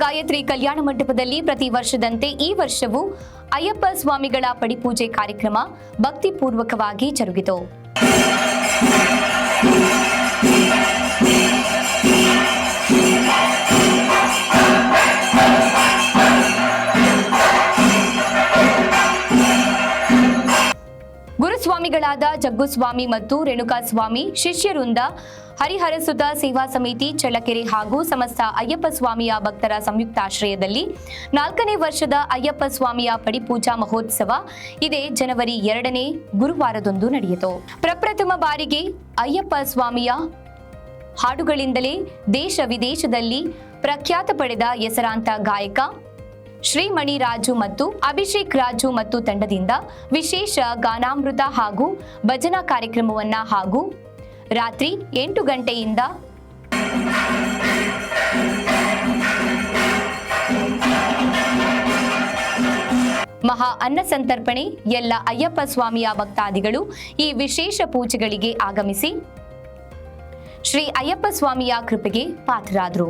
ಗಾಯತ್ರಿ ಕಲ್ಯಾಣ ಮಂಟಪದಲ್ಲಿ ಪ್ರತಿ ವರ್ಷದಂತೆ ಈ ವರ್ಷವೂ ಅಯ್ಯಪ್ಪ ಸ್ವಾಮಿಗಳ ಪಡಿಪೂಜೆ ಕಾರ್ಯಕ್ರಮ ಭಕ್ತಿಪೂರ್ವಕವಾಗಿ ಜರುಗಿತು. ಗುರುಸ್ವಾಮಿಗಳಾದ ಜಗ್ಗುಸ್ವಾಮಿ ಮತ್ತು ರೇಣುಕಾಸ್ವಾಮಿ ಶಿಷ್ಯರಿಂದ ಹರಿಹರಸುತ ಸೇವಾ ಸಮಿತಿ ಚಳ್ಳಕೆರೆ ಹಾಗೂ ಸಮಸ್ತ ಅಯ್ಯಪ್ಪ ಸ್ವಾಮಿಯ ಭಕ್ತರ ಸಂಯುಕ್ತಾಶ್ರಯದಲ್ಲಿ 4ನೇ ವರ್ಷದ ಅಯ್ಯಪ್ಪ ಸ್ವಾಮಿಯ ಪಡಿಪೂಜಾ ಮಹೋತ್ಸವ ಇದೇ ಜನವರಿ 2ನೇ ಗುರುವಾರದಂದು ನಡೆಯಿತು. ಪ್ರಪ್ರಥಮ ಬಾರಿಗೆ ಅಯ್ಯಪ್ಪ ಸ್ವಾಮಿಯ ಹಾಡುಗಳಿಂದಲೇ ದೇಶ ವಿದೇಶದಲ್ಲಿ ಪ್ರಖ್ಯಾತ ಪಡೆದ ಹೆಸರಾಂತ ಗಾಯಕ ಶ್ರೀಮಣಿ ರಾಜು ಮತ್ತು ಅಭಿಷೇಕ್ ರಾಜು ಮತ್ತು ತಂಡದಿಂದ ವಿಶೇಷ ಗಾನಾಮೃತ ಹಾಗೂ ಭಜನಾ ಕಾರ್ಯಕ್ರಮವನ್ನ ಹಾಗೂ ರಾತ್ರಿ 8 ಗಂಟೆಯಿಂದ ಮಹಾ ಅನ್ನ ಸಂತರ್ಪಣೆ ಎಲ್ಲ ಅಯ್ಯಪ್ಪ ಸ್ವಾಮಿಯ ಭಕ್ತಾದಿಗಳು ಈ ವಿಶೇಷ ಪೂಜೆಗಳಿಗೆ ಆಗಮಿಸಿ ಶ್ರೀ ಅಯ್ಯಪ್ಪ ಸ್ವಾಮಿಯ ಕೃಪೆಗೆ ಪಾತ್ರರಾದರು.